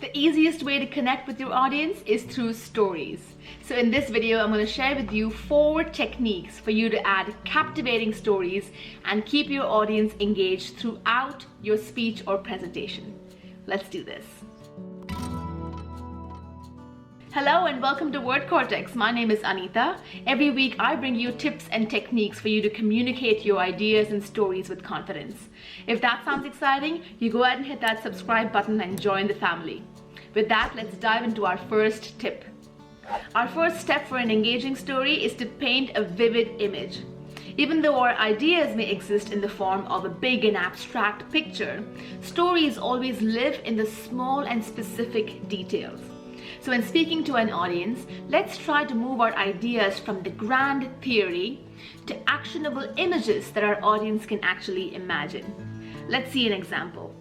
The easiest way to connect with your audience is through stories. So in this video, I'm going to share with you 4 techniques for you to add captivating stories and keep your audience engaged throughout your speech or presentation. Let's do this. Hello and welcome to Word Cortex. My name is Anita. Every week I bring you tips and techniques for you to communicate your ideas and stories with confidence. If that sounds exciting, you go ahead and hit that subscribe button and join the family. With that, let's dive into our first tip. Our first step for an engaging story is to paint a vivid image. Even though our ideas may exist in the form of a big and abstract picture, stories always live in the small and specific details. So when speaking to an audience, let's try to move our ideas from the grand theory to actionable images that our audience can actually imagine. Let's see an example.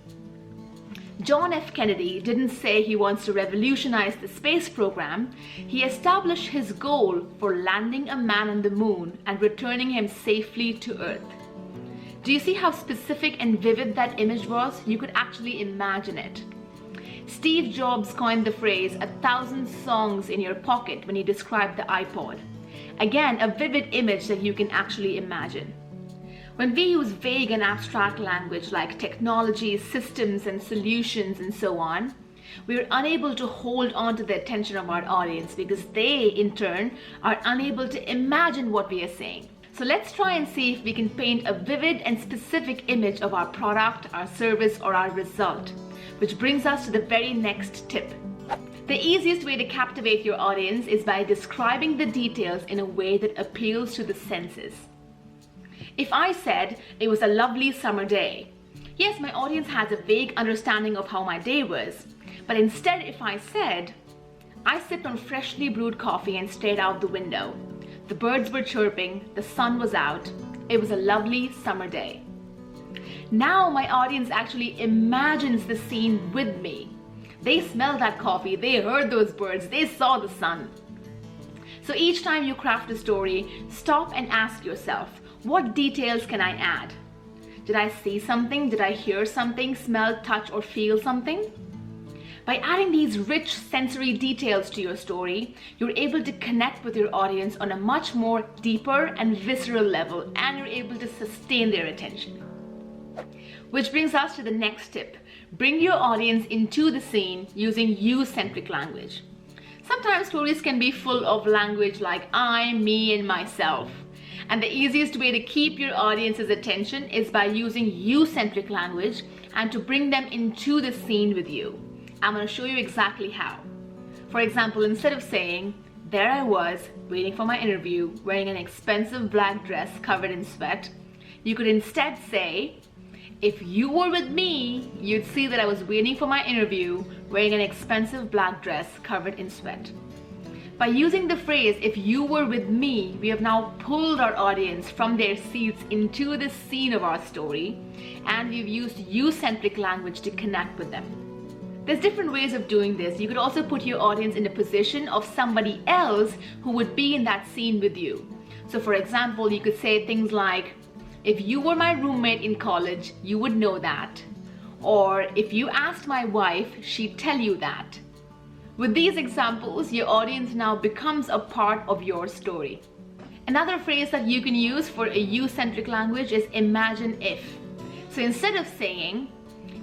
John F. Kennedy didn't say he wants to revolutionize the space program. He established his goal for landing a man on the moon and returning him safely to Earth. Do you see how specific and vivid that image was? You could actually imagine it. Steve Jobs coined the phrase 1,000 songs in your pocket when he described the iPod. Again, a vivid image that you can actually imagine. When we use vague and abstract language like technology, systems and solutions and so on, we are unable to hold on to the attention of our audience because they, in turn, are unable to imagine what we are saying. So let's try and see if we can paint a vivid and specific image of our product, our service, or our result. Which brings us to the very next tip. The easiest way to captivate your audience is by describing the details in a way that appeals to the senses. If I said it was a lovely summer day, yes, my audience has a vague understanding of how my day was. But instead, if I said, I sipped on freshly brewed coffee and stared out the window. The birds were chirping, the sun was out, it was a lovely summer day. Now my audience actually imagines the scene with me. They smelled that coffee, they heard those birds, they saw the sun. So each time you craft a story, stop and ask yourself, what details can I add? Did I see something? Did I hear something? Smell, touch, or feel something? By adding these rich sensory details to your story, you're able to connect with your audience on a much more deeper and visceral level, and you're able to sustain their attention. Which brings us to the next tip. Bring your audience into the scene using you-centric language. Sometimes stories can be full of language like I, me, and myself. And the easiest way to keep your audience's attention is by using you-centric language and to bring them into the scene with you. I'm going to show you exactly how. For example, instead of saying, there I was waiting for my interview wearing an expensive black dress covered in sweat, you could instead say, if you were with me, you'd see that I was waiting for my interview wearing an expensive black dress covered in sweat. By using the phrase, if you were with me, we have now pulled our audience from their seats into the scene of our story, and we've used you-centric language to connect with them. There's different ways of doing this. You could also put your audience in a position of somebody else who would be in that scene with you. So for example, you could say things like, if you were my roommate in college, you would know that. Or if you asked my wife, she'd tell you that. With these examples, your audience now becomes a part of your story. Another phrase that you can use for a you-centric language is imagine if. So instead of saying,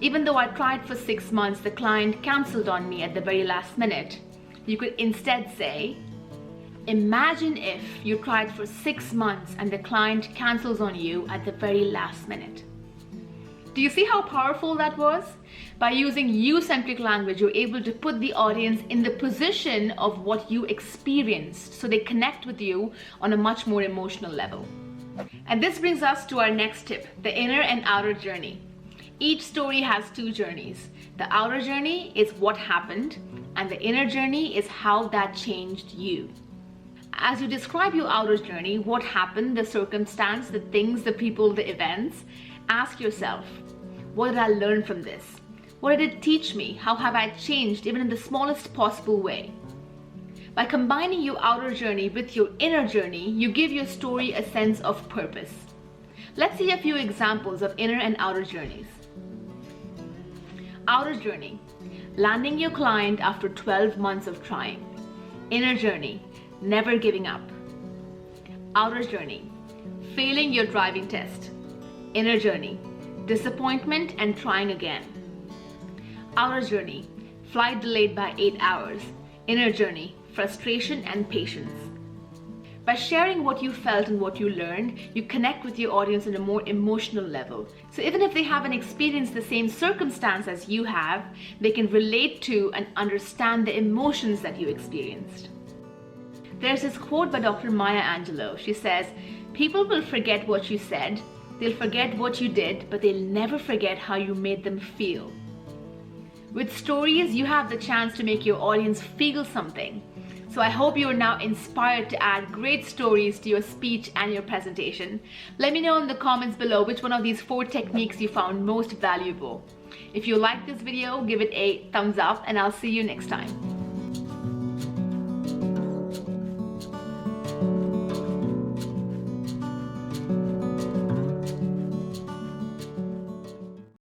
even though I tried for 6 months, the client canceled on me at the very last minute, you could instead say, imagine if you tried for 6 months and the client cancels on you at the very last minute. Do you see how powerful that was? By using you-centric language, you're able to put the audience in the position of what you experienced, so they connect with you on a much more emotional level. And this brings us to our next tip, the inner and outer journey. Each story has 2 journeys. The outer journey is what happened, and the inner journey is how that changed you. As you describe your outer journey, what happened, the circumstance, the things, the people, the events, ask yourself, what did I learn from this? What did it teach me? How have I changed, even in the smallest possible way? By combining your outer journey with your inner journey, you give your story a sense of purpose. Let's see a few examples of inner and outer journeys. Outer journey. landing your client after 12 months of trying. Inner journey, never giving up. Outer journey, failing your driving test. Inner journey, disappointment and trying again. Outer journey, flight delayed by 8 hours. Inner journey, frustration and patience. By sharing what you felt and what you learned, you connect with your audience on a more emotional level. So even if they haven't experienced the same circumstance as you have, they can relate to and understand the emotions that you experienced. There's this quote by Dr. Maya Angelou. She says, "People will forget what you said, they'll forget what you did, but they'll never forget how you made them feel." With stories, you have the chance to make your audience feel something. So I hope you are now inspired to add great stories to your speech and your presentation. Let me know in the comments below which one of these 4 techniques you found most valuable. If you like this video, give it a thumbs up and I'll see you next time.